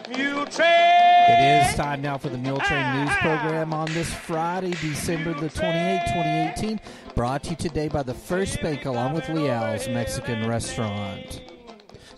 Muletrain! It is time now for the Muletrain News Program on this Friday, December the 28th, 2018. Brought to you today by the First Bank along with Leal's Mexican Restaurant.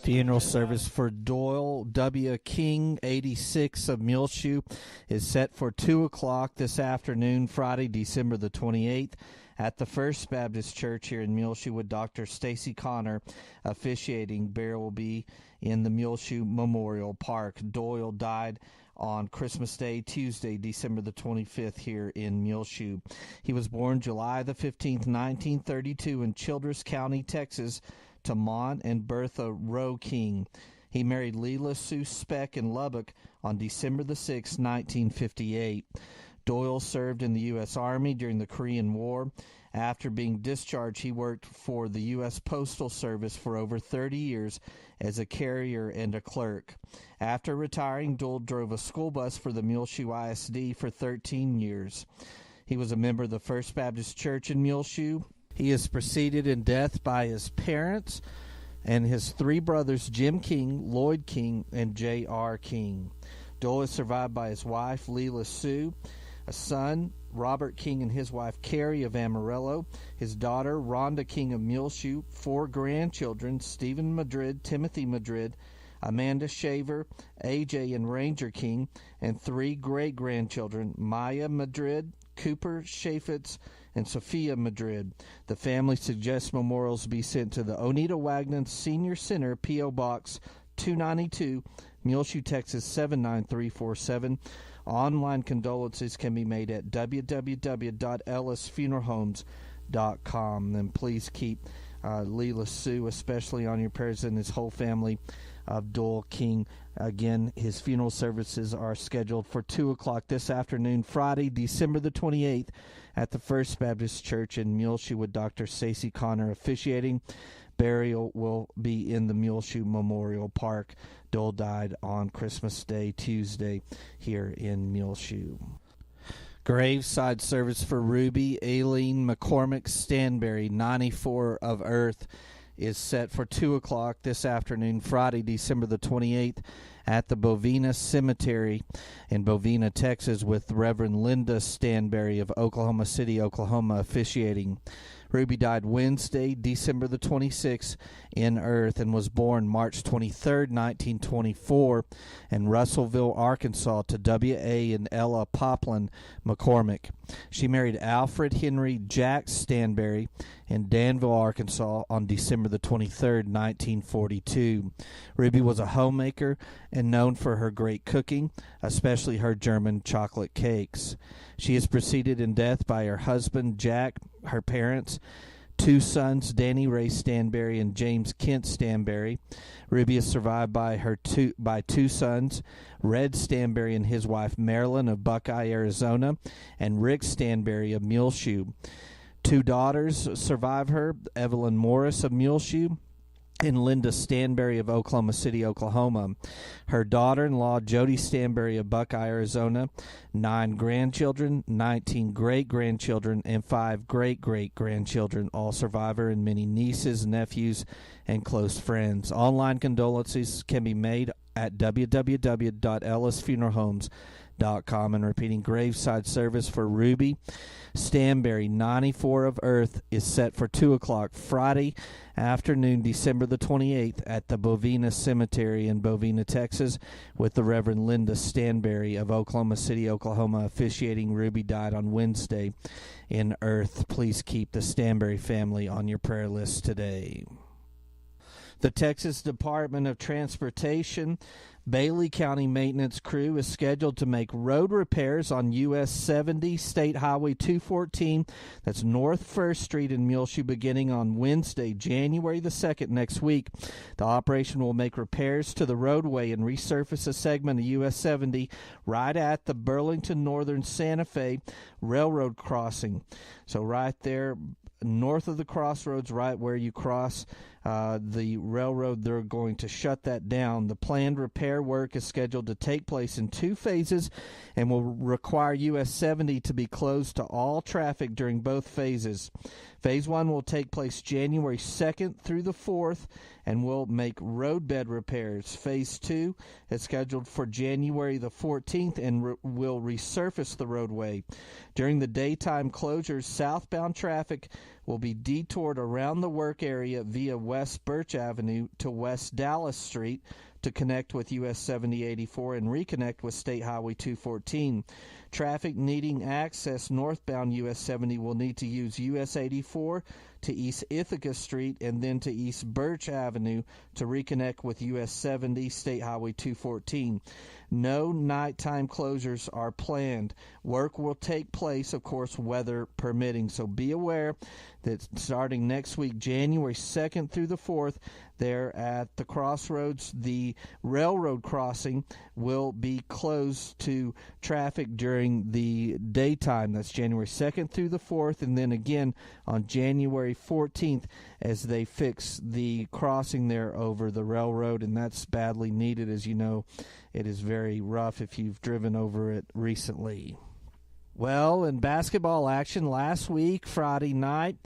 Funeral service for Doyle W. King, 86 of Muleshoe, is set for 2 o'clock this afternoon, Friday, December the 28th, at the First Baptist Church here in Muleshoe with Dr. Stacy Connor officiating. Burial will be in the Muleshoe Memorial Park. Doyle died on Christmas Day, Tuesday, December the 25th here in Muleshoe. He was born July the 15th, 1932 in Childress County, Texas, to Mont and Bertha Rowe King. He married Leila Sue Speck in Lubbock on December the 6th, 1958. Doyle served in the U.S. Army during the Korean War. After being discharged, he worked for the U.S. Postal Service for over 30 years as a carrier and a clerk. After retiring, Doyle drove a school bus for the Muleshoe ISD for 13 years. He was a member of the First Baptist Church in Muleshoe. He is preceded in death by his parents and his three brothers, Jim King, Lloyd King, and J.R. King. Doyle is survived by his wife, Leila Sue, a son, Robert King, and his wife, Carrie of Amarillo, his daughter, Rhonda King of Muleshoe, 4 grandchildren, Stephen Madrid, Timothy Madrid, Amanda Shaver, AJ and Ranger King, and 3 great-grandchildren, Maya Madrid, Cooper Chaffetz, and Sophia Madrid. The family suggests memorials be sent to the Onita Wagner Senior Center, P.O. Box 292, Muleshoe, Texas 79347. Online condolences can be made at www.ellisfuneralhomes.com. And please keep Leila Sue especially on your prayers and his whole family of Doyle King. Again, his funeral services are scheduled for 2 o'clock this afternoon, Friday, December the 28th, at the First Baptist Church in Muleshoe with Dr. Stacy Connor officiating. Burial will be in the Muleshoe Memorial Park. Doyle died on Christmas Day, Tuesday, here in Muleshoe. Graveside service for Ruby Aileen McCormick Stanberry, 94 of Earth, is set for 2 o'clock this afternoon, Friday, December the 28th, at the Bovina Cemetery in Bovina, Texas, with Reverend Linda Stanberry of Oklahoma City, Oklahoma, officiating. Ruby died Wednesday, December the 26th, in Earth, and was born March 23rd, 1924, in Russellville, Arkansas, to W.A. and Ella Poplin McCormick. She married Alfred Henry Jack Stanberry in Danville, Arkansas, on December the 23rd, 1942. Ruby was a homemaker and known for her great cooking, especially her German chocolate cakes. She is preceded in death by her husband, Jack, her parents, 2 sons, Danny Ray Stanberry and James Kent Stanberry. Ruby is survived by two sons, Red Stanberry and his wife, Marilyn of Buckeye, Arizona, and Rick Stanberry of Muleshoe. 2 daughters survive her, Evelyn Morris of Muleshoe and Linda Stanberry of Oklahoma City, Oklahoma. Her daughter-in-law, Jody Stanberry of Buckeye, Arizona. 9 grandchildren, 19 great-grandchildren, and 5 great-great-grandchildren, all survive her, and many nieces, nephews, and close friends. Online condolences can be made at www.ellisfuneralhomes.com. And repeating, graveside service for Ruby Stanberry, 94 of Earth, is set for 2 o'clock Friday afternoon, December the 28th, at the Bovina Cemetery in Bovina, Texas, with the Reverend Linda Stanberry of Oklahoma City, Oklahoma, officiating. Ruby died on Wednesday in Earth. Please keep the Stanberry family on your prayer list today. The Texas Department of Transportation Bailey County maintenance crew is scheduled to make road repairs on US 70 State Highway 214, that's North 1st Street in Muleshoe, beginning on Wednesday, January the 2nd next week. The operation will make repairs to the roadway and resurface a segment of US 70 right at the Burlington Northern Santa Fe Railroad crossing. So right there, north of the crossroads, right where you cross the railroad, they're going to shut that down. The planned repair work is scheduled to take place in 2 phases and will require US 70 to be closed to all traffic during both phases. Phase 1 will take place January 2nd through the 4th and will make roadbed repairs. Phase 2 is scheduled for January the 14th and will resurface the roadway. During the daytime closures, southbound traffic will be detoured around the work area via West Birch Avenue to West Dallas Street to connect with US 7084 and reconnect with State Highway 214. Traffic needing access northbound US 70 will need to use US 84 to East Ithaca Street and then to East Birch Avenue to reconnect with US 70 State Highway 214. No nighttime closures are planned. Work will take place, of course, weather permitting. So be aware that starting next week, January 2nd through the 4th, there at the crossroads, the railroad crossing will be closed to traffic during the daytime. That's January 2nd through the 4th, and then again on January 14th as they fix the crossing there over the railroad, and that's badly needed. As you know, it is very rough if you've driven over it recently. Well, in basketball action last week, Friday night,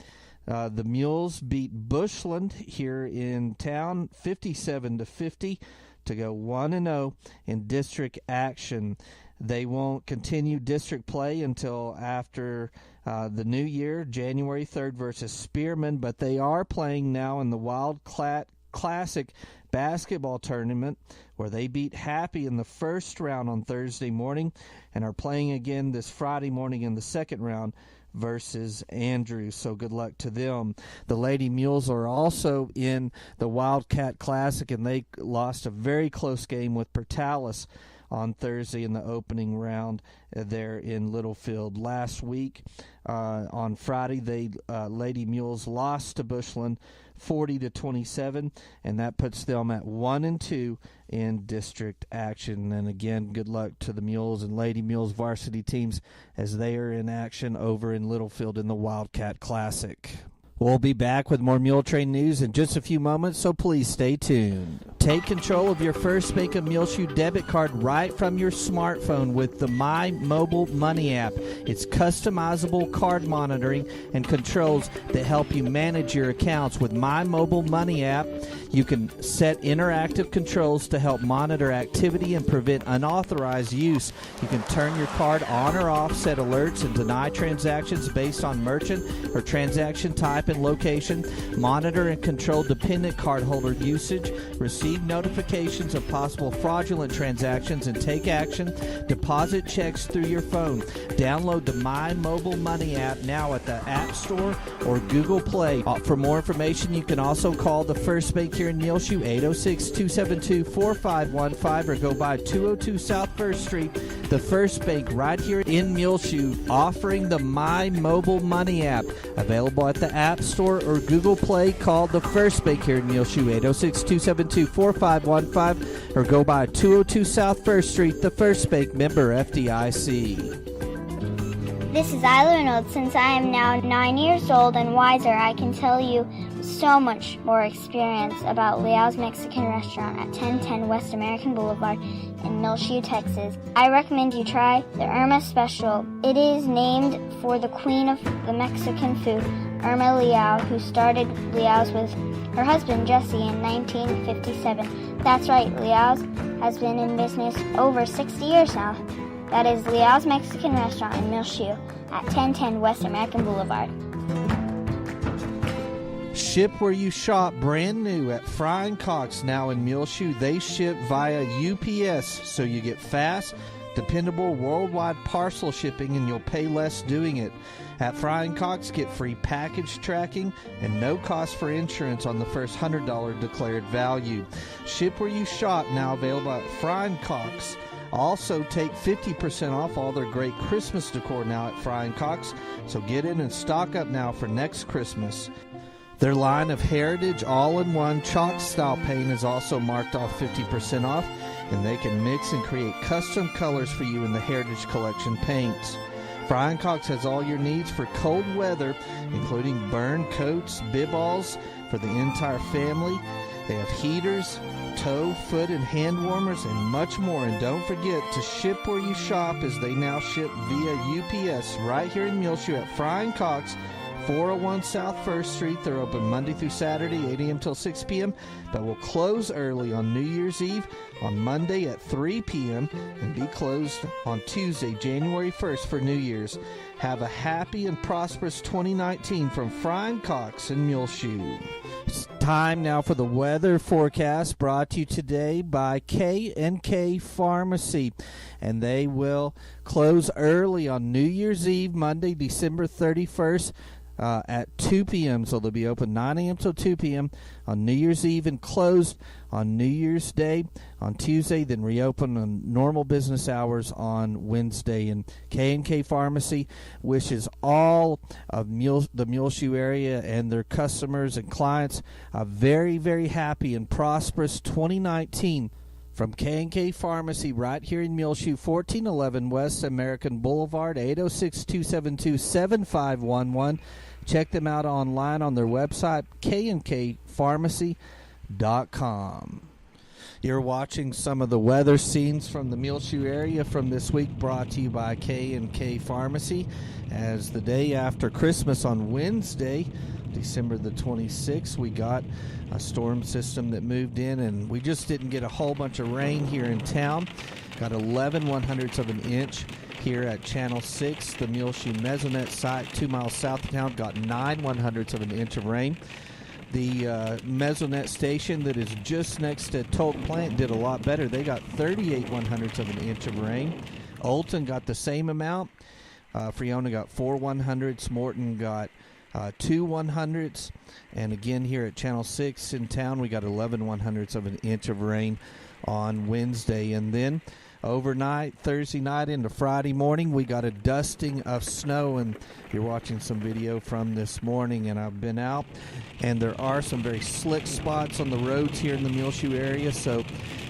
the Mules beat Bushland here in town 57-50 to go 1-0 in district action. They won't continue district play until after the new year, January 3rd versus Spearman, but they are playing now in the Wildcat Classic basketball tournament where they beat Happy in the first round on Thursday morning and are playing again this Friday morning in the second round versus Andrews. So good luck to them. The Lady Mules are also in the Wildcat Classic, and they lost a very close game with Portales on Thursday in the opening round there in Littlefield. Last week on Friday, they Lady Mules lost to Bushland 40-27, and that puts them at 1-2 in district action. And again, good luck to the Mules and Lady Mules varsity teams as they are in action over in Littlefield in the Wildcat Classic. We'll be back with more Muletrain news in just a few moments, so please stay tuned. Take control of your First Bank of Muleshoe debit card right from your smartphone with the My Mobile Money app. It's customizable card monitoring and controls that help you manage your accounts. With My Mobile Money app, you can set interactive controls to help monitor activity and prevent unauthorized use. You can turn your card on or off, set alerts, and deny transactions based on merchant or transaction type and location, monitor and control dependent cardholder usage, receive notifications of possible fraudulent transactions, and take action, deposit checks through your phone. Download the My Mobile Money app now at the App Store or Google Play. For more information, you can also call the First Bank here in Muleshoe, 806-272-4515, or go by 202 South First Street. The First Bank right here in Muleshoe, offering the My Mobile Money app. Available at the App Store or Google Play. Call the First Bank here in Muleshoe, 806-272-4515, or go by 202 South First Street. The First Bank, member FDIC. This is Isla Reynolds. Since I am now 9 years old and wiser, I can tell you so much more experience about Liao's Mexican Restaurant at 1010 West American Boulevard in Muleshoe, Texas. I recommend you try the Irma Special. It is named for the queen of the Mexican food, Irma Liao, who started Liao's with her husband Jesse in 1957. That's right, Liao's has been in business over 60 years now. That is Liao's Mexican Restaurant in Muleshoe at 1010 West American Boulevard. Ship where you shop, brand new at Frying Cox now in Muleshoe. They ship via UPS, so you get fast, dependable worldwide parcel shipping, and you'll pay less doing it. At Frying Cox, get free package tracking and no cost for insurance on the first $100 declared value. Ship where you shop now available at Frying Cox. Also, take 50% off all their great Christmas decor now at Frying Cox, so get in and stock up now for next Christmas. Their line of Heritage all-in-one chalk-style paint is also marked off 50% off, and they can mix and create custom colors for you in the Heritage Collection paints. Frying Cox has all your needs for cold weather, including burn coats, bib-alls for the entire family. They have heaters, toe, foot, and hand warmers, and much more. And don't forget to ship where you shop, as they now ship via UPS right here in Muleshoe at Frying Cox, 401 South 1st Street. They're open Monday through Saturday, 8 a.m. till 6 p.m., but will close early on New Year's Eve on Monday at 3 p.m. and be closed on Tuesday, January 1st for New Year's. Have a happy and prosperous 2019 from Frying Cox and Muleshoe. It's time now for the weather forecast, brought to you today by K&K Pharmacy, and they will close early on New Year's Eve, Monday, December 31st. At 2 p.m., so they'll be open 9 a.m. till 2 p.m. on New Year's Eve and closed on New Year's Day on Tuesday, then reopen on normal business hours on Wednesday. And K&K Pharmacy wishes all of the Muleshoe area and their customers and clients a very, very happy and prosperous 2019. From K&K Pharmacy right here in Muleshoe, 1411 West American Boulevard, 806-272-7511. Check them out online on their website, knkpharmacy.com. You're watching some of the weather scenes from the Muleshoe area from this week, brought to you by K&K Pharmacy. As the day after Christmas on Wednesday, December the 26th, we got a storm system that moved in, and we just didn't get a whole bunch of rain here in town. Got 11/100ths of an inch here at Channel 6, the Muleshoe Mesonet site, 2 miles south of town. Got 9/100ths of an inch of rain. The Mesonet station that is just next to Tolt Plant did a lot better. They got 38/100ths of an inch of rain. Olton got the same amount. Freona got 4/100ths. Morton got 2/100ths, and again here at Channel 6 in town, we got 11/100ths of an inch of rain on Wednesday. And then overnight, Thursday night into Friday morning, we got a dusting of snow, and you're watching some video from this morning, and I've been out, and there are some very slick spots on the roads here in the Muleshoe area, so if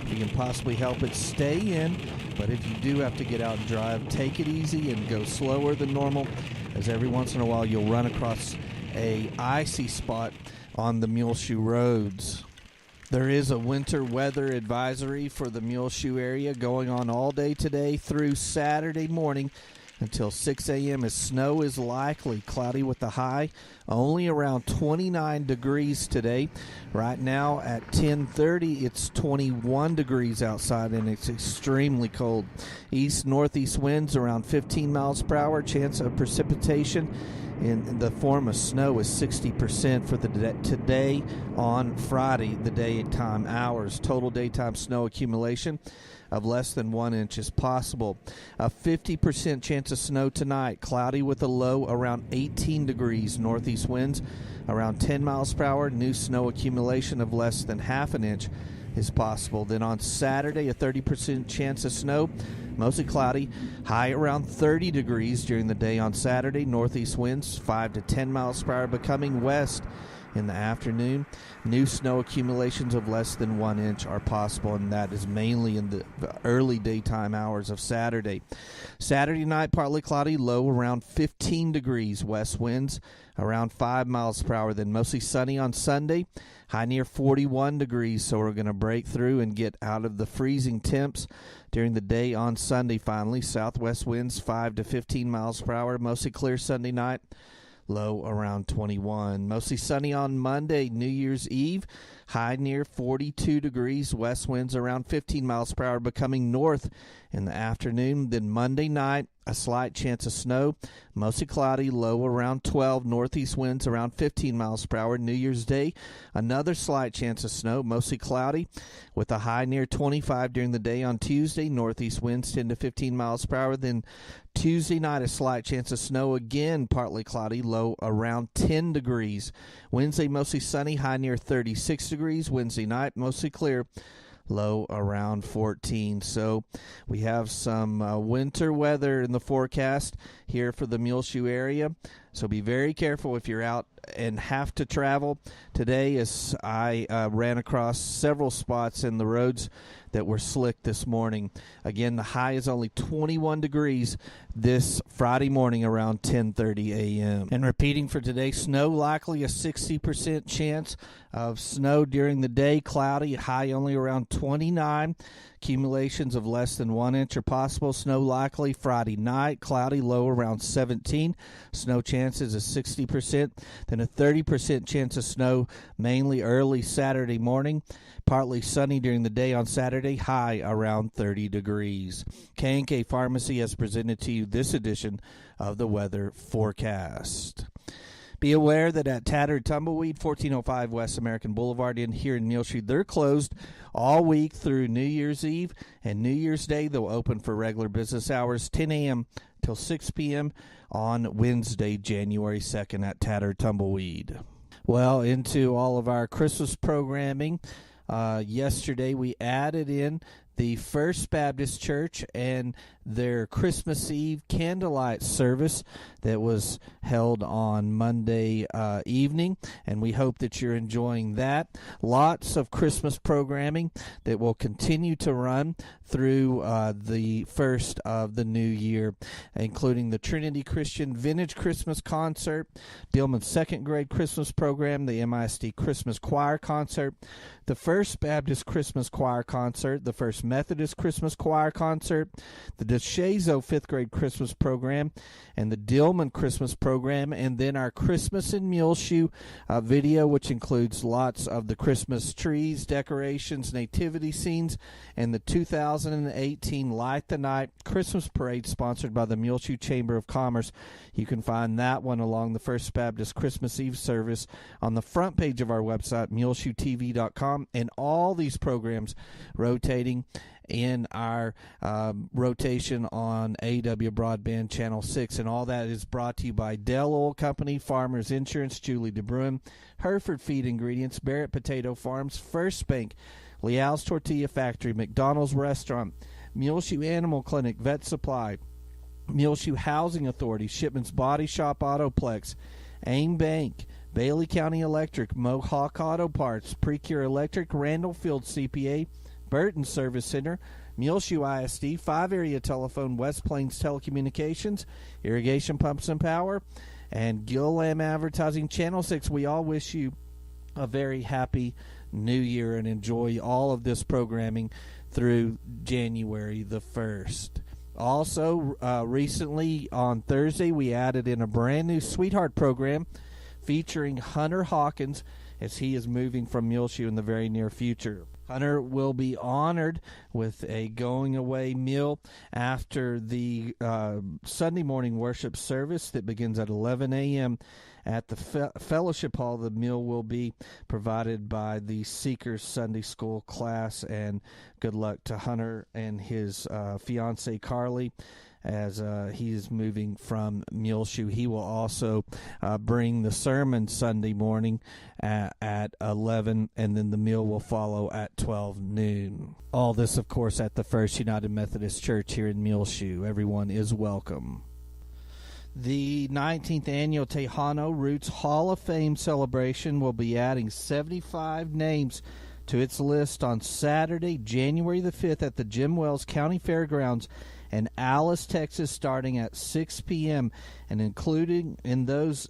you can possibly help it, stay in. But if you do have to get out and drive, take it easy and go slower than normal, as every once in a while you'll run across a icy spot on the Muleshoe roads. There is a winter weather advisory for the Muleshoe area going on all day today through Saturday morning until 6 a.m. as snow is likely. Cloudy with the high only around 29 degrees today. Right now at 10:30, it's 21 degrees outside, and it's extremely cold. East-northeast winds around 15 miles per hour. Chance of precipitation in the form of snow is 60% for today on Friday, the daytime hours. Total daytime snow accumulation of less than 1 inch is possible. A 50% chance of snow tonight. Cloudy with a low around 18 degrees. Northeast winds around 10 miles per hour. New snow accumulation of less than half an inch is possible. Then on Saturday, a 30% chance of snow. Mostly cloudy. High around 30 degrees during the day on Saturday. Northeast winds 5 to 10 miles per hour, becoming west in the afternoon. New snow accumulations of less than 1 inch are possible, and that is mainly in the early daytime hours of Saturday. Saturday night, partly cloudy, low around 15 degrees. West winds around 5 miles per hour. Then mostly sunny on Sunday, high near 41 degrees. So we're going to break through and get out of the freezing temps during the day on Sunday finally. Southwest winds 5 to 15 miles per hour. Mostly clear Sunday night. Low around 21. Mostly sunny on Monday, New Year's Eve. High near 42 degrees. West winds around 15 miles per hour, becoming north in the afternoon. Then Monday night, a slight chance of snow. Mostly cloudy, low around 12. Northeast winds around 15 miles per hour. New Year's Day, another slight chance of snow. Mostly cloudy with a high near 25 during the day on Tuesday. Northeast winds 10 to 15 miles per hour. Then Tuesday night, a slight chance of snow. Again, partly cloudy, low around 10 degrees. Wednesday, mostly sunny, high near 36 degrees. Wednesday night, mostly clear, low around 14. So we have some winter weather in the forecast here for the Muleshoe area. So be very careful if you're out and have to travel today, as I ran across several spots in the roads that were slick this morning. Again, the high is only 21 degrees this Friday morning around 10:30 a.m. And repeating for today, snow likely a 60% chance of snow during the day. Cloudy, high only around 29. Accumulations of less than 1 inch are possible. Snow likely Friday night. Cloudy, low around 17. Snow chance chances is 60%, then a 30% chance of snow, mainly early Saturday morning. Partly sunny during the day on Saturday, high around 30 degrees. K&K Pharmacy has presented to you this edition of the weather forecast. Be aware that at Tattered Tumbleweed, 1405 West American Boulevard here in Muleshoe, they're closed all week through New Year's Eve and New Year's Day. They'll open for regular business hours, 10 a.m. till 6 p.m. on Wednesday, January 2nd at Tattered Tumbleweed. Well, into all of our Christmas programming. Yesterday we added in the First Baptist Church and their Christmas Eve candlelight service that was held on Monday evening, and we hope that you're enjoying that. Lots of Christmas programming that will continue to run through the first of the new year, including the Trinity Christian Vintage Christmas Concert, Dillman's second grade Christmas program, the MISD Christmas Choir Concert, the First Baptist Christmas Choir Concert, the First Methodist Christmas Choir Concert, the DeShazo fifth grade Christmas program, and the Dillman Christmas program, and then our Christmas in Muleshoe video, which includes lots of the Christmas trees, decorations, nativity scenes, and the 2018 Light the Night Christmas Parade sponsored by the Muleshoe Chamber of Commerce. You can find that one along the First Baptist Christmas Eve service on the front page of our website, muleshoetv.com, and all these programs rotating in our rotation on AW Broadband Channel 6. And all that is brought to you by Dell Oil Company, Farmers Insurance, Julie DeBruin, Hereford Feed Ingredients, Barrett Potato Farms, First Bank, Leal's Tortilla Factory, McDonald's Restaurant, Muleshoe Animal Clinic, Vet Supply, Muleshoe Housing Authority, Shipman's Body Shop Autoplex, AIM Bank, Bailey County Electric, Mohawk Auto Parts, Precure Electric, Randall Field CPA, Burton Service Center, Muleshoe ISD, 5 Area Telephone, West Plains Telecommunications, Irrigation Pumps and Power, and Gillam Advertising Channel 6. We all wish you a very happy new year and enjoy all of this programming through January the 1st. Also, recently on Thursday, we added in a brand new Sweetheart program featuring Hunter Hawkins as he is moving from Muleshoe in the very near future. Hunter will be honored with a going-away meal after the Sunday morning worship service that begins at 11 a.m. at the Fellowship Hall. The meal will be provided by the Seekers Sunday School class, and good luck to Hunter and his fiancee Carly as he's moving from Muleshoe. He will also bring the sermon Sunday morning at 11, and then the meal will follow at 12 noon. All this, of course, at the First United Methodist Church here in Muleshoe. Everyone is welcome. The 19th Annual Tejano Roots Hall of Fame celebration will be adding 75 names to its list on Saturday, January the 5th at the Jim Wells County Fairgrounds in Alice, Texas, starting at 6 p.m., and including in those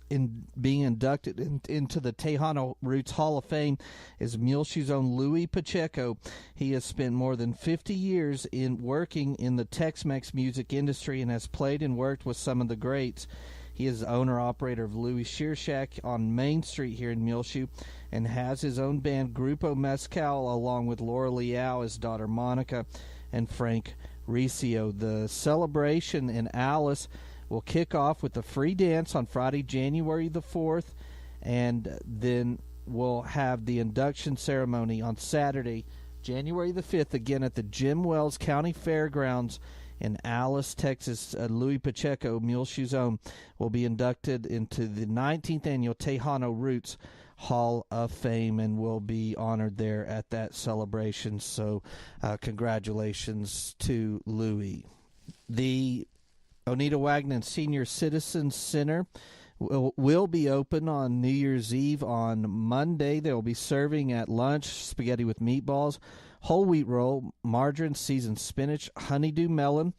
being inducted into the Tejano Roots Hall of Fame is Muleshoe's own Louis Pacheco. He has spent more than 50 years in working in the Tex-Mex music industry and has played and worked with some of the greats. He is owner-operator of Louis Shear Shack on Main Street here in Muleshoe and has his own band, Grupo Mezcal, along with Laura Leal, his daughter Monica, and Frank Riccio. The celebration in Alice will kick off with a free dance on Friday, January the 4th, and then we'll have the induction ceremony on Saturday, January the 5th, again at the Jim Wells County Fairgrounds in Alice, Texas. Louis Pacheco, Muleshoe's own, will be inducted into the 19th Annual Tejano Roots Hall of Fame and will be honored there at that celebration. So congratulations to Louis. The Oneida Wagner Senior Citizens Center will be open on New Year's Eve on Monday. They will be serving at lunch spaghetti with meatballs, whole wheat roll, margarine, seasoned spinach, honeydew melon.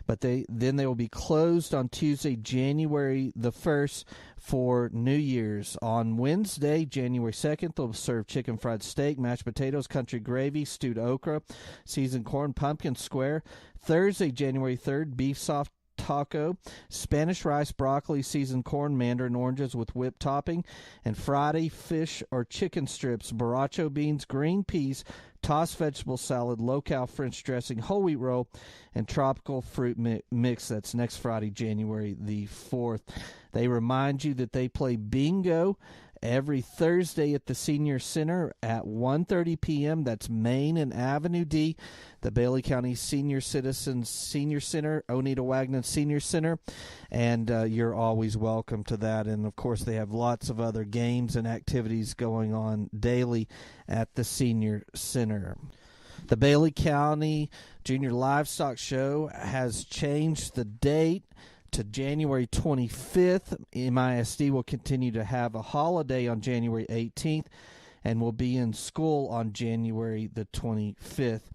But they will be closed on Tuesday, January the 1st for New Year's. On Wednesday, January 2nd, they'll serve chicken fried steak, mashed potatoes, country gravy, stewed okra, seasoned corn, pumpkin square. Thursday, January 3rd, beef soft taco, Spanish rice, broccoli, seasoned corn, mandarin oranges with whipped topping, and Friday fish or chicken strips, borracho beans, green peas, tossed vegetable salad, low-cal French dressing, whole wheat roll, and tropical fruit mix. That's next Friday, January the 4th. They remind you that they play bingo every Thursday at the Senior Center at 1:30 p.m. That's Main and Avenue D, the Bailey County Senior Citizens Senior Center, Oneida Wagner Senior Center, and you're always welcome to that. And, of course, they have lots of other games and activities going on daily at the Senior Center. The Bailey County Junior Livestock Show has changed the date to January 25th. MISD will continue to have a holiday on January 18th and will be in school on January the 25th.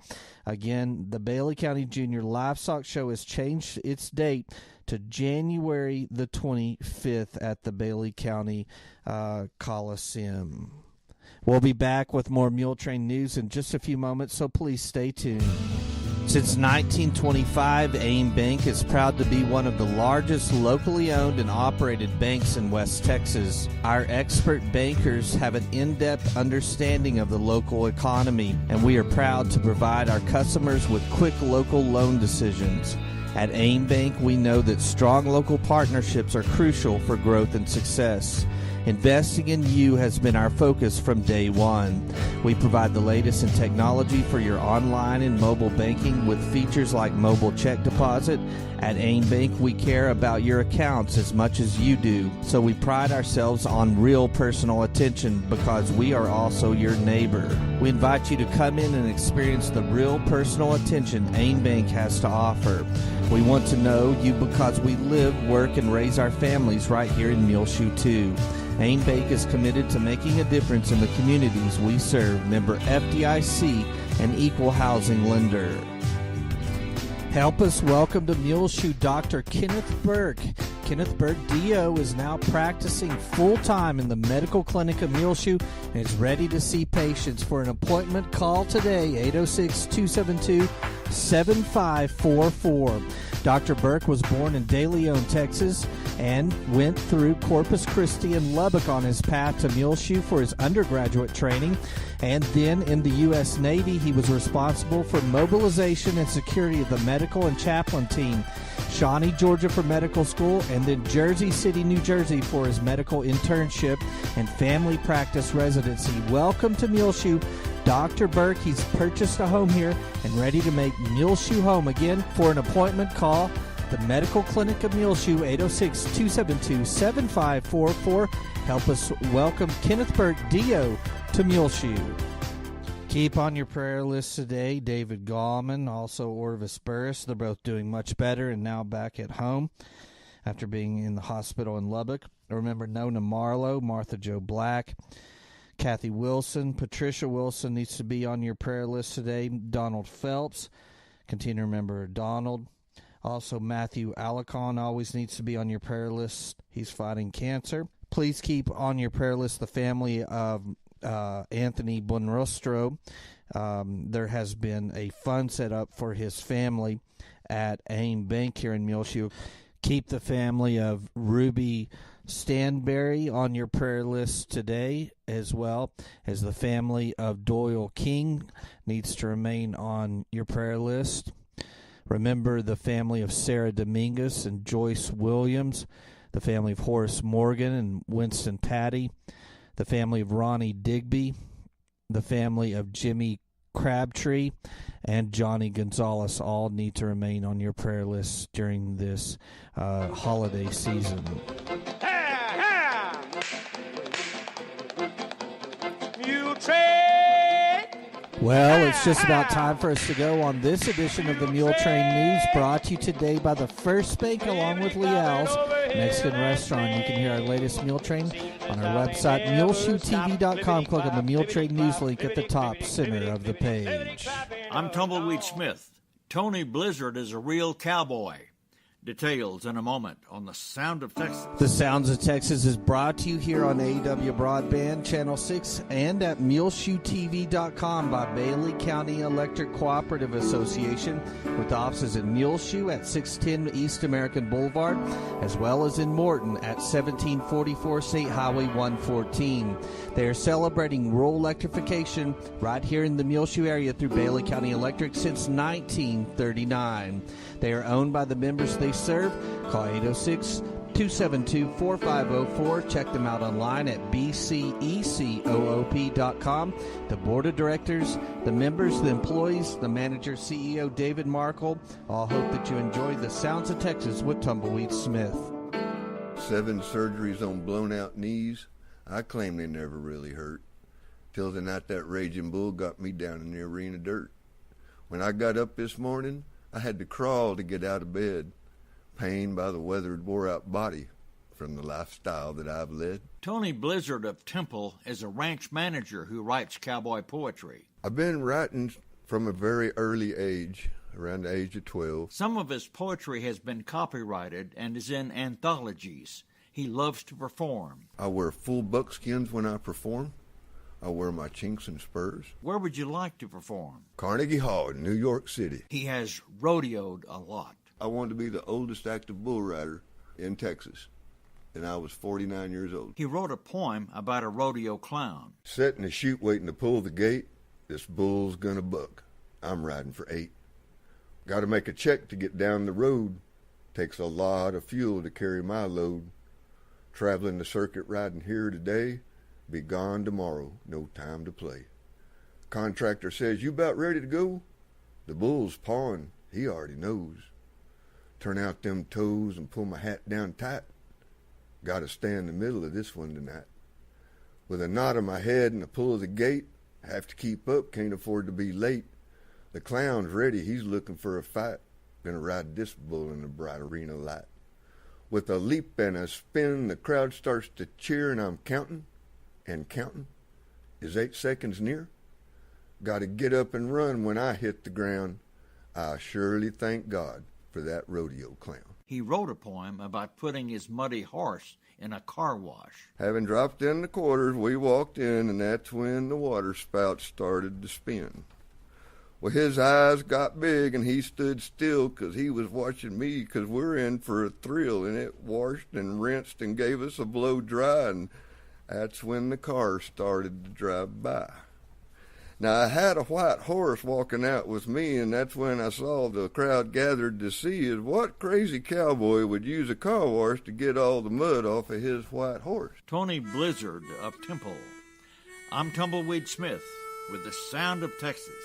Again, the Bailey County Junior Livestock Show has changed its date to January the 25th at the Bailey County Coliseum. We'll be back with more Muletrain news in just a few moments, so please stay tuned. Since 1925, AIM Bank is proud to be one of the largest locally owned and operated banks in West Texas. Our expert bankers have an in-depth understanding of the local economy, and we are proud to provide our customers with quick local loan decisions. At AIM Bank, we know that strong local partnerships are crucial for growth and success. Investing in you has been our focus from day one. We provide the latest in technology for your online and mobile banking with features like mobile check deposit. At AIM Bank, we care about your accounts as much as you do, so we pride ourselves on real personal attention because we are also your neighbor. We invite you to come in and experience the real personal attention AIM Bank has to offer. We want to know you because we live, work, and raise our families right here in Muleshoe, too. AIM Bank is committed to making a difference in the communities we serve. Member FDIC, an equal housing lender. Help us welcome to Muleshoe Dr. Kenneth Burke. Kenneth Burke, DO, is now practicing full-time in the medical clinic of Muleshoe and is ready to see patients. For an appointment, call today, 806-272-7544. Dr. Burke was born in De Leon, Texas, and went through Corpus Christi and Lubbock on his path to Muleshoe for his undergraduate training. And then in the U.S. Navy, he was responsible for mobilization and security of the medical and chaplain team. Shawnee, Georgia for medical school, and then Jersey City, New Jersey for his medical internship and family practice residency. Welcome to Muleshoe, Dr. Burke. He's purchased a home here and ready to make Muleshoe home again. For an appointment, call the Medical Clinic of Muleshoe, 806-272-7544. Help us welcome Kenneth Burke, DO, to Muleshoe. Keep on your prayer list today David Gallman, also Orvis Burris. They're both doing much better and now back at home after being in the hospital in Lubbock. Remember Nona Marlowe, Martha Jo Black, Kathy Wilson, Patricia Wilson needs to be on your prayer list today. Donald Phelps, continue to remember Donald. Also, Matthew Alicon always needs to be on your prayer list. He's fighting cancer. Please keep on your prayer list the family of Anthony Bonrostro. There has been a fund set up for his family at AIM Bank here in Muleshoe. Keep the family of Ruby Stanberry on your prayer list today, as well as the family of Doyle King needs to remain on your prayer list. Remember the family of Sarah Dominguez and Joyce Williams, the family of Horace Morgan and Winston Patty, the family of Ronnie Digby, the family of Jimmy Crabtree, and Johnny Gonzalez all need to remain on your prayer list during this holiday season. Well, it's just about time for us to go on this edition of the Muletrain News, brought to you today by the First Bank along with Leal's Mexican Restaurant. You can hear our latest Muletrain on our website, muleshoetv.com. Click on the Muletrain News link at the top center of the page. I'm Tumbleweed Smith. Tony Blizzard is a real cowboy. Details in a moment on The Sound of Texas. The Sounds of Texas is brought to you here on AW Broadband, Channel 6, and at MuleshoeTV.com by Bailey County Electric Cooperative Association, with offices in Muleshoe at 610 East American Boulevard, as well as in Morton at 1744 State Highway 114. They are celebrating rural electrification right here in the Muleshoe area through Bailey County Electric since 1939. They are owned by the members they serve. Call 806-272-4504. Check them out online at bcecoop.com. The board of directors, the members, the employees, the manager, CEO David Markle, all hope that you enjoy The Sounds of Texas with Tumbleweed Smith. 7 surgeries on blown out knees. I claim they never really hurt. Till the night that raging bull got me down in the arena dirt. When I got up this morning, I had to crawl to get out of bed, pained by the weathered, wore-out body from the lifestyle that I've led. Tony Blizzard of Temple is a ranch manager who writes cowboy poetry. I've been writing from a very early age, around the age of 12. Some of his poetry has been copyrighted and is in anthologies. He loves to perform. I wear full buckskins when I perform. I wear my chinks and spurs. Where would you like to perform? Carnegie Hall in New York City. He has rodeoed a lot. I wanted to be the oldest active bull rider in Texas, and I was 49 years old. He wrote a poem about a rodeo clown. Setting the chute waiting to pull the gate, this bull's gonna buck. I'm riding for 8. Got to make a check to get down the road. Takes a lot of fuel to carry my load. Traveling the circuit riding here today, be gone tomorrow, no time to play. Contractor says, you about ready to go? The bull's pawing, he already knows. Turn out them toes and pull my hat down tight. Gotta stay in the middle of this one tonight. With a nod of my head and a pull of the gate, have to keep up, can't afford to be late. The clown's ready, he's looking for a fight. Gonna ride this bull in the bright arena light. With a leap and a spin, the crowd starts to cheer, and I'm counting and counting. Is 8 seconds near? Got to get up and run when I hit the ground. I surely thank God for that rodeo clown. He wrote a poem about putting his muddy horse in a car wash. Having dropped in the quarters, we walked in, and that's when the water spout started to spin. Well, his eyes got big, and he stood still, 'cause he was watching me, 'cause we're in for a thrill, and it washed and rinsed and gave us a blow dry, and that's when the car started to drive by. Now, I had a white horse walking out with me, and that's when I saw the crowd gathered to see is what crazy cowboy would use a car wash to get all the mud off of his white horse. Tony Blizzard of Temple. I'm Tumbleweed Smith with The Sound of Texas.